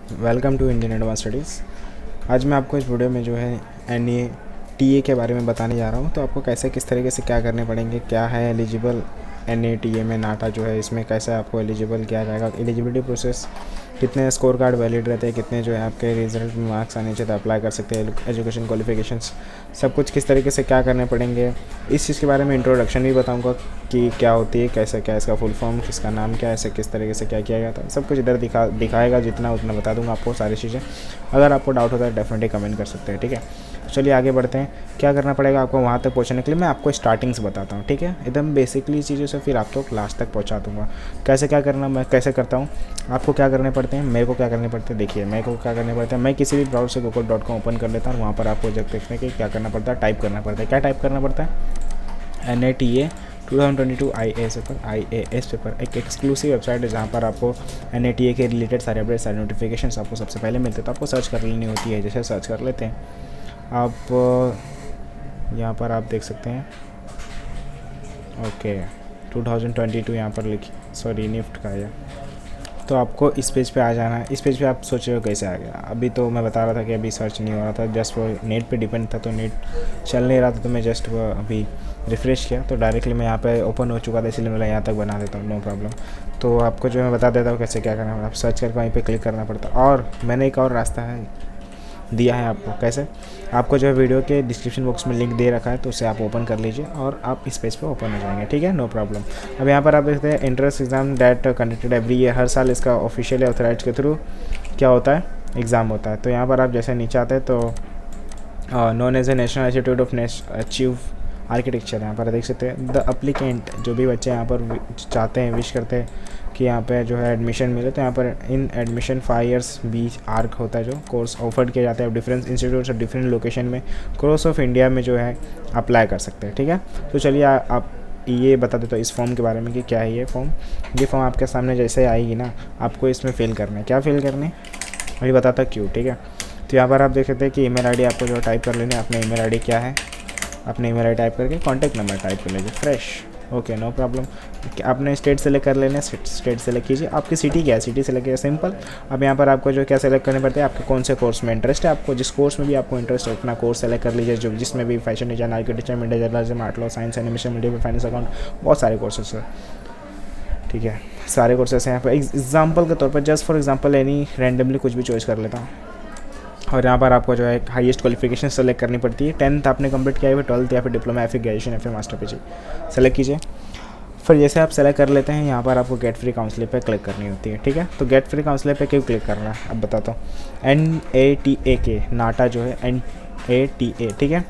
Welcome to Indian advance studies. आज मैं आपको इस वीडियो में जो है NATA के बारे में बताने जा रहा हूँ। तो आपको कैसे किस तरीके से क्या करने पड़ेंगे, क्या है एलिजिबल NATA में, नाटा जो है इसमें कैसे आपको एलिजिबल किया जाएगा, एलिजिबिलिटी प्रोसेस, कितने स्कोर कार्ड वैलिड रहते हैं, कितने जो है आपके रिजल्ट में मार्क्स आने चाहिए तो अप्लाई कर सकते हैं, एजुकेशन क्वालिफिकेशंस, सब कुछ किस तरीके से क्या करने पड़ेंगे, इस चीज़ के बारे में इंट्रोडक्शन भी बताऊंगा कि क्या होती है, कैसे क्या इसका फुल फॉर्म, किसका नाम क्या है, ऐसे किस तरीके से क्या किया जाता है, सब कुछ इधर दिखाएगा, जितना उतना बता दूंगा आपको सारी चीज़ें। अगर आपको डाउट होता है डेफिनेटली कमेंट कर सकते हैं, ठीक है। तो चलिए आगे बढ़ते हैं। क्या करना पड़ेगा आपको वहाँ तक पहुँचने के लिए, मैं आपको स्टार्टिंग से बताता हूँ, ठीक है, एकदम बेसिकली चीज़ों से, फिर आपको लास्ट तक पहुँचा दूँगा। कैसे क्या करना, मैं कैसे करता हूँ, आपको क्या करने पड़ते हैं, मेरे को क्या करने पड़ते हैं। देखिए मेरे को क्या करने पड़ते हैं, मैं किसी भी ब्राउज़र से google.com ओपन कर लेता हूँ, वहाँ पर आपको जब देखने के क्या करना पड़ता है, टाइप करना पड़ता है। क्या टाइप करना पड़ता है, NATA 2022 IAS पेपर, एक एक्सक्लूसिव वेबसाइट है जहाँ पर आपको NATA के रिलेटेड सारे अपडेट, सारे नोटिफिकेशन आपको सबसे पहले मिलते हैं। तो आपको सर्च कर लेनी होती है। जैसे सर्च कर लेते हैं आप, यहाँ पर आप देख सकते हैं, ओके 2022 यहाँ पर लिखी, सॉरी निफ्ट का है। तो आपको इस पेज पे आ जाना है। इस पेज पे आप सोच रहे हो कैसे आ गया, अभी तो मैं बता रहा था कि अभी सर्च नहीं हो रहा था, जस्ट वो नेट पे डिपेंड था, तो नेट चल नहीं रहा था, तो मैं जस्ट वो अभी रिफ़्रेश किया तो डायरेक्टली मैं यहाँ पे ओपन हो चुका था, इसलिए मैं यहाँ तक बना देता हूँ, नो प्रॉब्लम। तो आपको जो मैं बता देता हूँ कैसे क्या करना है। आप सर्च करके वहीं पर क्लिक करना पड़ता। और मैंने एक और रास्ता है दिया है आपको, कैसे, आपको जो है वीडियो के डिस्क्रिप्शन बॉक्स में लिंक दे रखा है, तो उसे आप ओपन कर लीजिए और आप इस पेज पे ओपन हो जाएंगे, ठीक है, नो प्रॉब्लम। अब यहाँ पर आप देखते हैं entrance exam date conducted every year, हर साल इसका ऑफिशियल ऑथराइज के थ्रू क्या होता है, एग्ज़ाम होता है। तो यहाँ पर आप जैसे नीचे आते हैं तो known as a national institute of achieve architecture, यहाँ पर देख सकते हैं द अप्लीकेंट, जो भी बच्चे यहाँ पर चाहते हैं, विश करते हैं कि यहाँ पे जो है एडमिशन मिले, तो यहाँ पर इन एडमिशन 5 इयर्स बीच आर्क होता है, जो कोर्स ऑफर्ड किया जाता है डिफरेंट इंस्टीट्यूट्स और डिफरेंट लोकेशन में क्रॉस ऑफ इंडिया में जो है अप्लाई कर सकते हैं, ठीक है। तो चलिए आप ये बता देता हूँ इस फॉर्म के बारे में कि क्या है ये फॉर्म आपके सामने जैसे आएगी ना, आपको इसमें फिल करना है। क्या फिल करना है अभी बताता क्यों, ठीक है। तो यहाँ पर आप देख सकते हैं कि ईमेल आईडी आपको जो टाइप कर लेनी है। अपना ईमेल आईडी क्या है, अपने ईमेल आईडी टाइप करके कॉन्टैक्ट नंबर टाइप कर लीजिए, फ्रेश, ओके नो प्रॉब्लम। आपने स्टेट सेलेक्ट कर लेना है, स्टेट सेलेक्ट कीजिए। आपकी सिटी क्या है, सिटी सेलेक्ट कीजिए, सिंपल। अब यहाँ पर आपको जो क्या सेलेक्ट करने पड़ते हैं, आपके कौन से कोर्स में इंटरेस्ट है, आपको जिस कोर्स में भी आपको इंटरेस्ट है अपना कोर्स सेलेक्ट कर लीजिए, जो जिसमें भी fashion design, architecture, media journalism, art law, science, animation, media, finance, account, बहुत सारे कोर्सेस है, ठीक है, सारे कोर्सेस हैं यहाँ पर। एग्जाम्पल के तौर पर, just for example any randomly कुछ भी चॉइस कर लेता हूँ। और यहाँ पर आपको जो है हाईएस्ट क्वालिफिकेशन सेलेक्ट करनी पड़ती है। 10th आपने कंप्लीट किया है, 12th या फिर डिप्लोमा या फिर ग्रेजुएशन या फिर मास्टर पीजी सेलेक्ट कीजिए। फिर जैसे आप सेलेक्ट कर लेते हैं, यहाँ पर आपको गेट फ्री काउंसलिंग पे क्लिक करनी होती है, ठीक है। तो गेट फ्री काउंसलिंग पे क्यों क्लिक करना है अब बताता हूँ। NATA नाटा जो है NATA, ठीक है।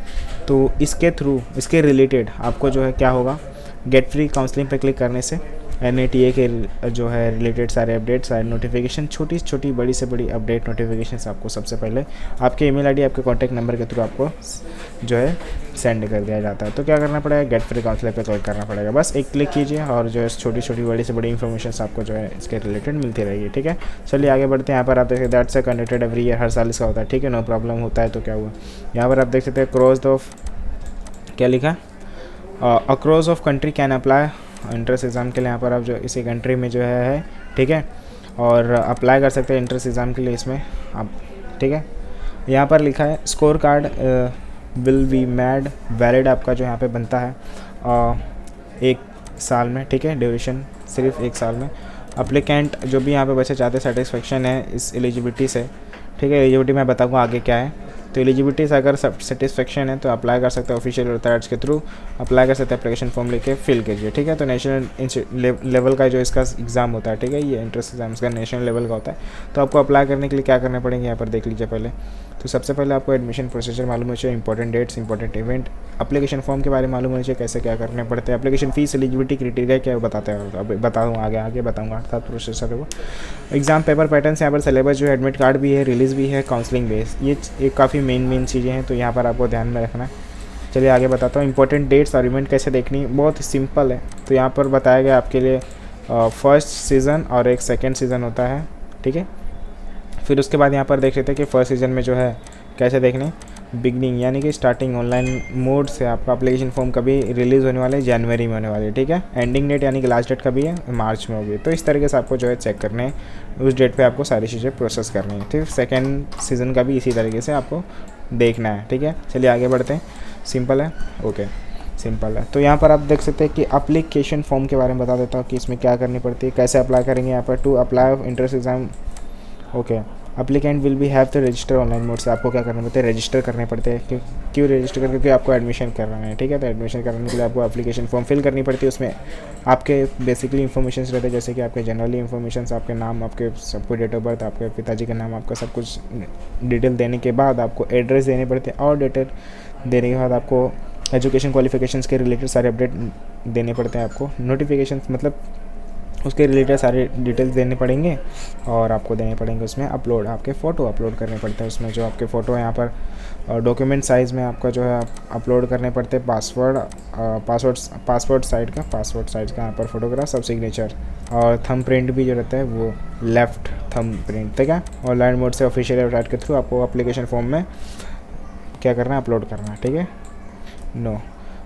तो इसके थ्रू, इसके रिलेटेड आपको जो है क्या होगा, गेट फ्री काउंसलिंग पे क्लिक करने से NATA के जो है रिलेटेड सारे अपडेट, सारे नोटिफिकेशन, छोटी छोटी बड़ी से बड़ी अपडेट नोटिफिकेशन आपको सबसे पहले आपके ईमेल आईडी, आपके कॉन्टैक्ट नंबर के थ्रू आपको जो है सेंड कर दिया जाता है। तो क्या करना पड़ेगा, गेट फ्री काउंसलर पे क्लिक करना पड़ेगा, बस एक क्लिक कीजिए और जो है छोटी छोटी बड़ी से बड़ी इन्फॉर्मेशन आपको जो है इसके रिलेटेड मिलती रहेगी, ठीक है। चलिए आगे बढ़ते हैं। यहाँ पर आप देख सकते हैं दैट्स कंडक्टेड एवरी ईयर, हर साल इसका होता है, ठीक है, नो प्रॉब्लम। होता है तो क्या हुआ, यहाँ पर आप देख सकते हैं क्रॉस ऑफ, क्या लिखा, across of country can apply entrance exam के लिए। यहाँ पर आप जो इसी कंट्री में जो है, ठीक है, और अप्लाई कर सकते हैं एंट्रेंस एग्ज़ाम के लिए इसमें आप, ठीक है। यहाँ पर लिखा है score card will be made valid, आपका जो यहाँ पे बनता है 1 साल में, ठीक है, ड्यूरेशन सिर्फ 1 साल में। अप्लीकेंट जो भी यहाँ पे बच्चे चाहते हैं सेटिस्फेक्शन है इस एलिजिबिलिटी से, ठीक है। एलिजिबिलिटी मैं बताऊँगा आगे क्या है। तो एलिजिबिलिटी से अगर सेटिस्फेक्शन है तो अप्लाई कर सकते हैं, ऑफिशियल अथॉरिटीज के थ्रू अप्लाई कर सकते हैं, एप्लीकेशन फॉर्म लेके फिल कीजिए, ठीक है। तो नेशनल लेवल का जो इसका एग्ज़ाम होता है, ठीक है, ये एंट्रेंस एग्जाम इसका नेशनल लेवल का होता है। तो आपको अप्लाई करने के लिए क्या करने पड़ेंगे, यहाँ पर देख लीजिए पहले। तो सबसे पहले आपको एडमिशन प्रोसीजर मालूम होना चाहिए, important dates, important event, application form के बारे में मालूम होना चाहिए, कैसे क्या करने पड़ते हैं, एप्लीकेशन फीस, एलिजिबिलिटी क्रिटेरिया क्या बताते हैं, अब बताऊँ आगे बताऊँगा, अर्थात प्रोसेसर है वो। एग्जाम पेपर पैटर्न्स, यहाँ पर सिलेबस जो है, एडमिट कार्ड भी है, रिलीज़ भी है, काउंसलिंग बेस, ये काफ़ी मेन चीज़ें हैं, तो यहाँ पर आपको ध्यान में रखना है। चलिए आगे बताता हूँ। इंपॉर्टेंट डेट्स और इवेंट कैसे देखनी है, बहुत सिंपल है। तो यहाँ पर बताया गया आपके लिए फर्स्ट सीज़न और एक सेकेंड सीज़न होता है, ठीक है। फिर उसके बाद यहाँ पर देख लेते हैं कि फर्स्ट सीज़न में जो है कैसे देखने, बिगनिंग यानी कि स्टार्टिंग ऑनलाइन मोड से आपका एप्लीकेशन फॉर्म कभी रिलीज़ होने वाले, जनवरी में होने वाले, ठीक है। एंडिंग डेट यानी कि लास्ट डेट कभी है, मार्च में होगी। तो इस तरीके से आपको जो है चेक करने हैं, उस डेट पे आपको सारी चीज़ें प्रोसेस करनी है। ठीक, सेकेंड सीज़न का भी इसी तरीके से आपको देखना है, ठीक है। चलिए आगे बढ़ते हैं। सिंपल है, ओके, सिंपल है। तो यहाँ पर आप देख सकते हैं कि एप्लीकेशन फॉर्म के बारे में बता देता हूँ कि इसमें क्या करनी पड़ती है, कैसे अप्लाई करेंगे। यहाँ पर to apply entrance exam, okay, applicant will be have to register online mode से आपको क्या करना पड़ता है, रजिस्टर करने पड़ते हैं। क्यों रजिस्टर करके, क्योंकि आपको एडमिशन करना है, ठीक है। तो एडमिशन करने के लिए आपको एप्लीकेशन फॉर्म फिल करनी पड़ती है। उसमें आपके बेसिकली इन्फॉर्मेशन रहते हैं, जैसे कि आपके जनरली इन्फॉर्मेशन, आपके नाम, आपके सबको डेट ऑफ बर्थ, आपके पिताजी का नाम, आपका सब कुछ डिटेल देने के बाद आपको एड्रेस देने पड़ते हैं, और डिटेल देने के बाद आपको एजुकेशन क्वालिफिकेशंस के रिलेटेड सारे अपडेट देने पड़ते हैं। आपको नोटिफिकेशन मतलब उसके रिलेटेड सारे डिटेल्स देने पड़ेंगे, और आपको देने पड़ेंगे उसमें अपलोड, आपके फ़ोटो अपलोड करने पड़ते हैं उसमें। जो आपके फ़ोटो यहाँ पर डॉक्यूमेंट साइज़ में आपका जो है अपलोड करने पड़ते हैं। पासवर्ड साइड का यहाँ पर फोटोग्राफ, सब सिग्नेचर, और थंब प्रिंट भी जो रहता है वो लेफ़्ट थंब प्रिंट, ठीक है। ऑनलाइन मोड से ऑफिशियल वेबसाइट के थ्रू आपको एप्लीकेशन फॉर्म में क्या करना है, अपलोड करना है, ठीक है। नो,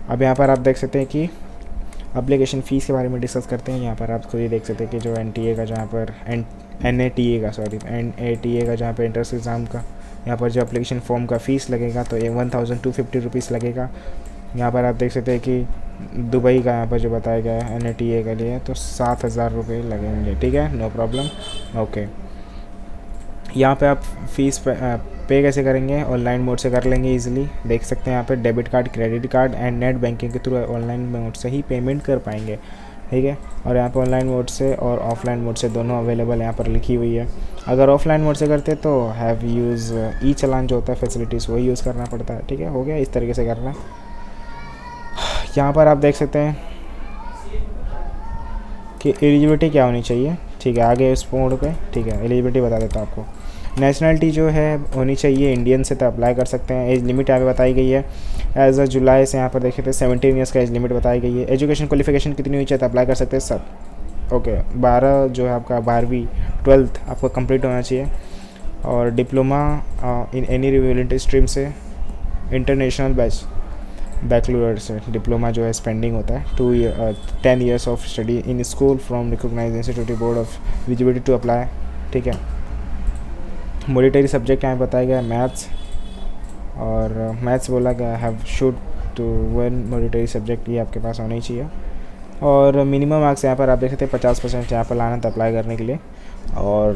अब यहाँ पर आप देख सकते हैं कि एप्लीकेशन फ़ीस के बारे में डिस्कस करते हैं। यहाँ पर आप खुद ही देख सकते हैं कि जो NTA का, जहाँ पर NATA का जहाँ पर एंट्रेंस एग्ज़ाम का यहाँ पर जो एप्लीकेशन फॉर्म का फ़ीस लगेगा तो ये 1250 रुपीज़ लगेगा। यहाँ पर आप देख सकते हैं कि दुबई का यहाँ पर जो बताया गया है NATA के लिए तो 7000 रुपये लगेंगे, ठीक है, नो प्रॉब्लम, ओके। यहाँ पे आप फीस पे कैसे करेंगे, ऑनलाइन मोड से कर लेंगे इजीली। देख सकते हैं यहाँ पे debit card, credit card and net banking के थ्रू ऑनलाइन मोड से ही पेमेंट कर पाएंगे, ठीक है। और यहाँ पे ऑनलाइन मोड से और ऑफलाइन मोड से दोनों अवेलेबल यहाँ पर लिखी हुई है। अगर ऑफलाइन मोड से करते तो हैव यूज़ ई चालान जो होता है फैसिलिटीज़ वही यूज़ करना पड़ता है, ठीक है। हो गया, इस तरीके से करना है। यहाँ पर आप देख सकते हैं कि एलिजिबिलिटी क्या होनी चाहिए, ठीक है। आगे इस मोड पे, ठीक है, एलिजिबिलिटी बता देता हूँ आपको। नेशनलिटी जो है होनी चाहिए इंडियन से, तो अप्लाई कर सकते हैं। एज लिमिट यहाँ पे बताई गई है एज अ जुलाई से, यहाँ पर देखे थे 17 ईयर्स का एज लिमिट बताई गई है। एजुकेशन क्वालिफिकेशन कितनी हुई चाहिए तो अप्लाई कर सकते हैं सब, ओके। 12 जो है आपका 12वीं 12th आपको कंप्लीट होना चाहिए, और diploma in any relevant stream से, इंटरनेशनल बैचलर से डिप्लोमा जो है स्पेंडिंग होता है। 10 years of study in school from recognized institute board of eligibility to apply, ठीक है। मॉनिटरी सब्जेक्ट यहाँ बताया गया मैथ्स, और मैथ्स बोला गया have should to 1 monetary subject, ये आपके पास होना ही चाहिए। और मिनिमम मार्क्स यहाँ पर आप देख सकते हैं 50% यहाँ पर लाना था अप्लाई करने के लिए। और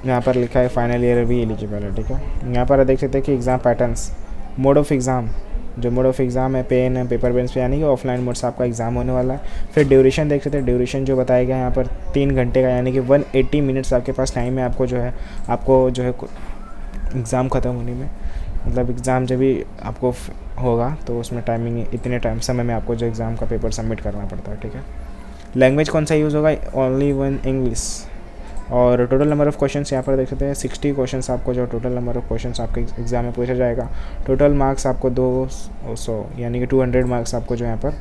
यहाँ पर लिखा है फाइनल ईयर भी एलिजिबल है, ठीक है। यहाँ पर देख सकते हैं कि exam patterns, mode of exam, जो मोड ऑफ एग्ज़ाम है पेन है, पेपर बेस पे, यानी कि ऑफलाइन मोड से आपका एग्ज़ाम होने वाला है। फिर ड्यूरेशन देख सकते हैं, ड्यूरेशन जो बताया गया यहाँ पर 3 घंटे का, यानी कि 180 मिनट्स आपके पास टाइम है। आपको जो है एग्ज़ाम ख़त्म होने में, मतलब एग्ज़ाम जब भी आपको होगा तो उसमें टाइमिंग इतने टाइम समय में आपको जो एग्ज़ाम का पेपर सबमिट करना पड़ता है, ठीक है। लैंग्वेज कौन सा यूज़ होगा, ओनली 1 इंग्लिश। और टोटल नंबर ऑफ़ क्वेश्चंस यहाँ पर देख सकते हैं 60 क्वेश्चंस आपको जो टोटल नंबर ऑफ़ क्वेश्चंस आपके एग्ज़ाम में पूछा जाएगा। टोटल मार्क्स आपको 200 यानी कि 200 मार्क्स आपको जो यहाँ पर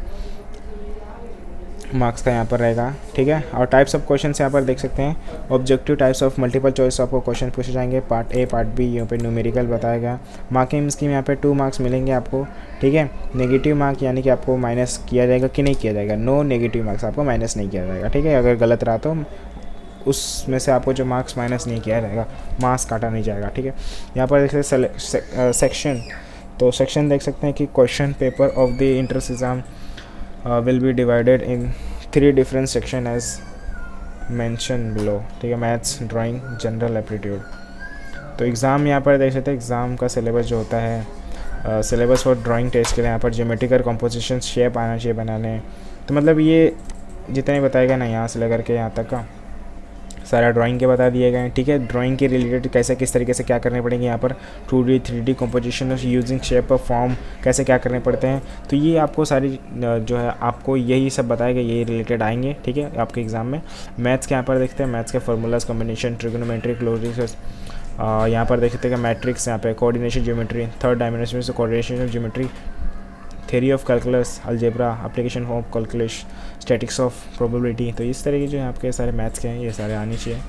मार्क्स का यहाँ पर रहेगा, ठीक है। और टाइप्स ऑफ क्वेश्चंस यहाँ पर देख सकते हैं, objective types of multiple choice आपको क्वेश्चन पूछे जाएंगे, पार्ट ए पार्ट बी, यहाँ पे न्यूमेरिकल बताया गया। मार्किंग स्कीम यहाँ पे 2 मार्क्स मिलेंगे आपको, ठीक है। नेगेटिव मार्क यानी कि आपको माइनस किया जाएगा कि नहीं किया जाएगा, नो नेगेटिव मार्क्स आपको माइनस नहीं किया जाएगा, ठीक है। अगर गलत रहा तो उसमें से आपको जो मार्क्स माइनस नहीं किया जाएगा, मार्क्स काटा नहीं जाएगा, ठीक है। यहाँ पर देख सकते हैं सेक्शन, तो सेक्शन देख सकते हैं कि question paper of the entrance exam will be divided in 3 different section as mentioned below, ठीक है। Maths, drawing, general aptitude. तो एग्ज़ाम यहाँ पर देख सकते हैं, एग्ज़ाम का सिलेबस जो होता है, सिलेबस फॉर ड्राइंग टेस्ट के लिए यहाँ पर ज्योमेट्रिकल कंपोजिशन शेप आना चाहिए बनाने। तो मतलब ये जितने बताएगा ना यहाँ से लेकर के यहाँ तक का सारा ड्राइंग के बता दिए गए हैं, ठीक है। ड्राइंग के रिलेटेड कैसे किस तरीके से क्या करने पड़ेंगे, यहाँ पर 2D 3D composition using shape of form कैसे क्या करने पड़ते हैं, तो ये आपको सारी जो है आपको यही सब बताएगा, यही रिलेटेड आएंगे, ठीक है, आपके एग्ज़ाम में। मैथ्स के यहाँ पर देखते हैं, मैथ्स के फार्मूलाज, कॉम्बिनेशन, ट्रिग्नोमेट्रिक, लॉजिक्स, यहाँ पर देख सकते हैं मैट्रिक्स, यहाँ पे कोऑर्डिनेशन ज्योमेट्री, 3rd डायमेंशन से coordination geometry, theory of calculus, algebra, application of calculus, statics of probability. तो इस तरह के जो है आपके सारे मैथ्स के हैं ये सारे आने चाहिए।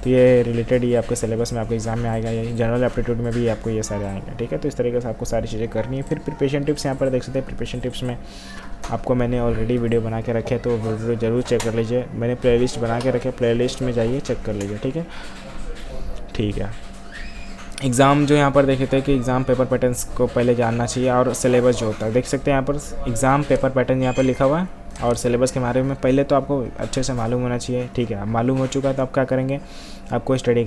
तो ये रिलेटेड ये आपके सिलेबस में आपके एग्जाम में आएगा, ये जनरल एप्टीट्यूड में भी आपको ये सारे आएंगे, ठीक है। तो इस तरीके से आपको सारी चीज़ें करनी है। फिर प्रिपरेशन टिप्स यहाँ पर देख सकते हैं। प्रिपरेशन टिप्स में आपको मैंने ऑलरेडी वीडियो बना के रखे, तो वीडियो ज़रूर चेक कर लीजिए। मैंने प्लेलिस्ट बना के रखे, प्लेलिस्ट में जाइए चेक कर लीजिए, ठीक है। एग्ज़ाम जो यहाँ पर देखे थे कि एग्ज़ाम पेपर पैटर्न्स को पहले जानना चाहिए, और सिलेबस जो होता है देख सकते हैं यहाँ पर एग्ज़ाम पेपर पैटर्न यहाँ पर लिखा हुआ है, और सिलेबस के बारे में पहले तो आपको अच्छे से मालूम होना चाहिए, ठीक है। अब मालूम हो चुका है तो आप क्या करेंगे, आपको स्टडी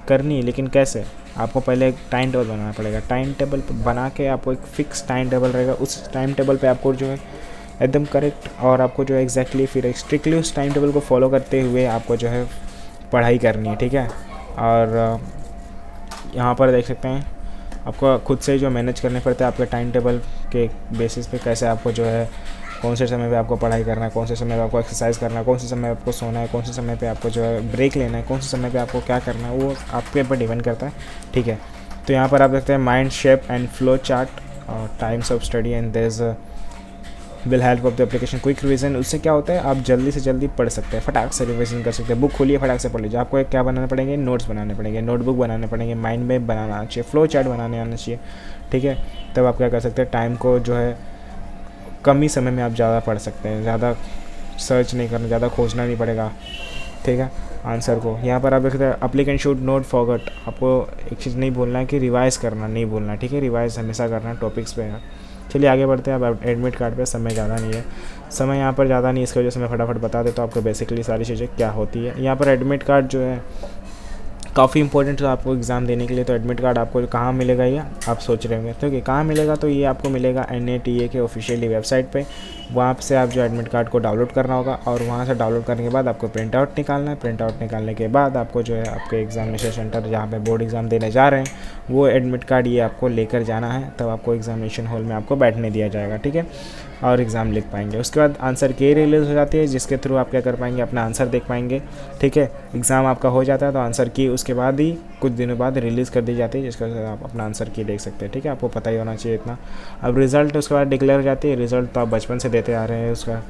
करनी है, लेकिन कैसे, आपको पहले एक टाइम टेबल बनाना पड़ेगा। टाइम टेबल बना के आपको एक फ़िक्स टाइम टेबल रहेगा, उस टाइम टेबल पे आपको जो है एकदम करेक्ट, और आपको जो है एग्जैक्टली फिर स्ट्रिक्टली उस टाइम टेबल को फॉलो करते हुए आपको जो है पढ़ाई करनी है, ठीक है। और यहाँ पर देख सकते हैं आपको खुद से जो मैनेज करने पड़ते हैं आपके टाइम टेबल के बेसिस पे, कैसे आपको जो है कौन से समय पे आपको पढ़ाई करना है, कौन से समय पे आपको एक्सरसाइज करना है, कौन से समय पे आपको सोना है, कौन से समय पे आपको जो है ब्रेक लेना है, कौन से समय पे आपको क्या करना है, वो आपके ऊपर डिपेंड करता है, ठीक है। तो यहाँ पर आप देखते हैं mind shape and flow chart, times of study and there is will help of the application quick revision. उससे क्या होता है, आप जल्दी से जल्दी पढ़ सकते हैं, फटाक से रिवीजन कर सकते हैं। बुक खोलिए, फटाक से पढ़ लीजिए। आपको एक क्या बनाने पड़ेंगे, नोट्स बनाने पड़ेंगे, नोटबुक बनाने पड़ेंगे, माइंड मैप बनाना आना चाहिए, फ्लो चार्ट बनाने आना चाहिए, ठीक है। तब आप क्या कर सकते हैं, टाइम को जो है कम ही समय में आप ज़्यादा पढ़ सकते हैं, ज़्यादा सर्च नहीं करना, ज़्यादा खोजना नहीं पड़ेगा, ठीक है, आंसर को। यहाँ पर आप देख सकते हैं एप्लीकेंट शुड नोट फॉरगेट, आपको एक चीज़ नहीं भूलना है कि रिवाइज़ करना नहीं भूलना है, ठीक है। रिवाइज़ हमेशा करना टॉपिक्स पे। चलिए आगे बढ़ते हैं। अब एडमिट कार्ड पे समय ज़्यादा नहीं है, समय यहाँ पर ज़्यादा नहीं है, इसकी वजह से मैं फटाफट बता देता हूँ आपको बेसिकली सारी चीज़ें क्या होती है। यहाँ पर एडमिट कार्ड जो है काफ़ी इंपॉर्टेंट है आपको एग्ज़ाम देने के लिए। तो एडमिट कार्ड आपको कहाँ मिलेगा, ये आप सोच रहे होंगे, तो कि कहाँ मिलेगा, तो ये आपको मिलेगा NATA के ऑफिशियली वेबसाइट पे। वहाँ से आप जो एडमिट कार्ड को डाउनलोड करना होगा, और वहाँ से डाउनलोड करने के बाद आपको प्रिंट आउट निकालना है। प्रिंट आउट निकालने के बाद आपको जो है आपके एग्जामिनेशन सेंटर जहाँ पे बोर्ड एग्ज़ाम देने जा रहे हैं, वो एडमिट कार्ड ये आपको लेकर जाना है, तब आपको एग्जामिनेशन हॉल में आपको बैठने दिया जाएगा, ठीक है, और एग्ज़ाम लिख पाएंगे। उसके बाद आंसर की रिलीज़ हो जाती है, जिसके थ्रू आप क्या कर पाएंगे, अपना आंसर देख पाएंगे, ठीक है। एग्ज़ाम आपका हो जाता है तो आंसर की उसके बाद ही कुछ दिनों बाद रिलीज़ कर दी जाती है, जिसका आप अपना आंसर की देख सकते हैं, ठीक है। आपको पता ही होना चाहिए इतना। अब रिज़ल्ट उसके बाद डिक्लेयर हो जाती है। रिज़ल्ट तो आप बचपन से देते आ रहे हैं उसका,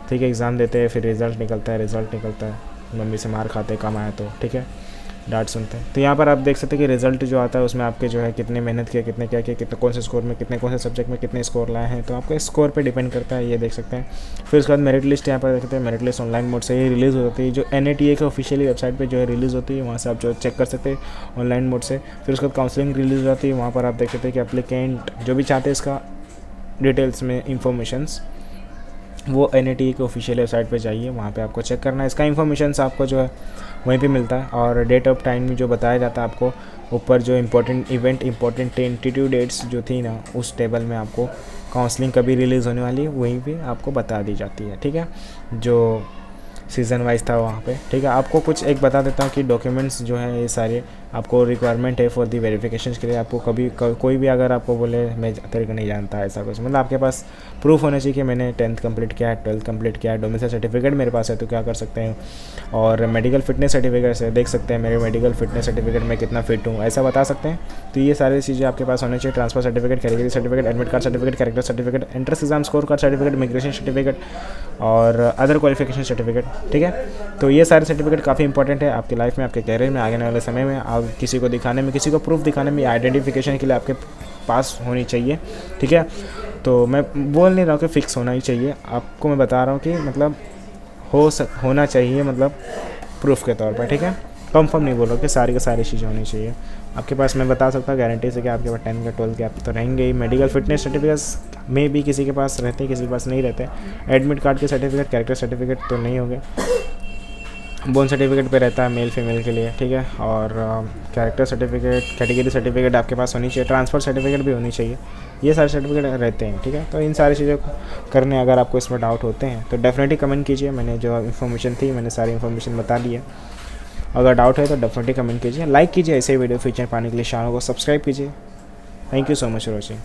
ठीक है। एग्ज़ाम देते हैं, फिर रिज़ल्ट निकलता है, मम्मी से मार खाते कम आया तो, ठीक है, डांट सुनते हैं। तो यहाँ पर आप देख सकते हैं कि रिज़ल्ट जो आता है उसमें आपके जो है कितने मेहनत किया, कितने क्या किया, कितने कौन से स्कोर में, कितने कौन से सब्जेक्ट में कितने स्कोर लाए हैं, तो आपके स्कोर पे डिपेंड करता है, ये देख सकते हैं। फिर उसके बाद मेरिट लिस्ट यहाँ पर देखते हैं। मेरिट लिस्ट ऑनलाइन मोड से ही रिलीज़ हो जाती है, जो NATA के ऑफिशियली वेबसाइट पर जो है रिलीज़ होती है, वहाँ से आप जो चेक कर सकते हैं ऑनलाइन मोड से। फिर उसके बाद काउंसलिंग रिलीज़ हो जाती है, वहाँ पर आप देख सकते हैं कि एप्लीकेंट जो भी चाहते हैं इसका डिटेल्स में इंफॉर्मेशंस, वो NATA के ऑफिशियल वेबसाइट पे जाइए, वहाँ पे आपको चेक करना है। इसका इन्फॉर्मेशंस आपको जो है वहीं पे मिलता है, और डेट ऑफ टाइम में जो बताया जाता है आपको ऊपर, जो important event, important tentative dates जो थी ना, उस टेबल में आपको काउंसलिंग कभी रिलीज़ होने वाली है वहीं पे आपको बता दी जाती है, ठीक है, जो सीज़न वाइज था वहाँ पे, ठीक है। आपको कुछ एक बता देता हूँ कि डॉक्यूमेंट्स जो हैं ये सारे आपको रिक्वायरमेंट है फॉर दी वेरिफिकेशन के लिए। आपको कभी कोई भी अगर आपको बोले मैं तरीका नहीं जानता ऐसा कुछ, मतलब आपके पास प्रूफ होना चाहिए कि मैंने 10th कंप्लीट किया है, 12th कंप्लीट किया है, डोमिसाइल सर्टिफिकेट मेरे पास है, तो क्या कर सकते हैं, और मेडिकल फिटनेस सर्टिफिकेट से देख सकते हैं मेरे मेडिकल फिटनेस सर्टिफिकेट में कितना फिट हूँ, ऐसा बता सकते हैं। तो ये सारी चीज़ें आपके पास होनी चाहिए। Transfer certificate, category certificate, admit card certificate, character certificate, entrance exam score card certificate, immigration certificate और अदर क्वालिफिकेशन सर्टिफिकेट, ठीक है। तो ये सारे सर्टिफिकेट काफ़ी इंपॉर्टेंट है आपकी लाइफ में, आपके कैरियर में, आगे आने वाले समय में। आप किसी को दिखाने में, किसी को प्रूफ दिखाने में, आइडेंटिफिकेशन के लिए आपके पास होनी चाहिए, ठीक है। तो मैं बोल नहीं रहा हूँ कि फ़िक्स होना ही चाहिए, आपको मैं बता रहा हूँ कि मतलब होना चाहिए, मतलब प्रूफ के तौर पर, ठीक है। कंफर्म नहीं बोल रहा कि सारी की सारी चीज़ें होनी चाहिए आपके पास। मैं बता सकता हूँ गारंटी से कि आपके पास 10 का 12 के आप तो रहेंगे ही। मेडिकल फिटनेस सर्टिफिकेट्स में भी किसी के पास रहते हैं, किसी के पास नहीं रहते। एडमिट कार्ड के सर्टिफिकेट, कैरेक्टर सर्टिफिकेट तो नहीं होंगे। बोन सर्टिफिकेट पे रहता है मेल फीमेल के लिए, ठीक है। और कैरेक्टर सर्टिफिकेट, कैटेगरी सर्टिफिकेट आपके पास होनी चाहिए। ट्रांसफ़र सर्टिफिकेट भी होनी चाहिए। ये सारे सर्टिफिकेट रहते हैं, ठीक है। तो इन सारी चीज़ों को करने अगर आपको इसमें डाउट होते हैं तो डेफिनेटली कमेंट कीजिए। मैंने जो इन्फॉर्मेशन थी मैंने सारी इन्फॉर्मेशन बता दी है। अगर डाउट है तो डेफिनेटली कमेंट कीजिए, लाइक कीजिए, ऐसे वीडियो फीचर पाने के लिए चैनल को सब्सक्राइब कीजिए। Thank you so much for watching.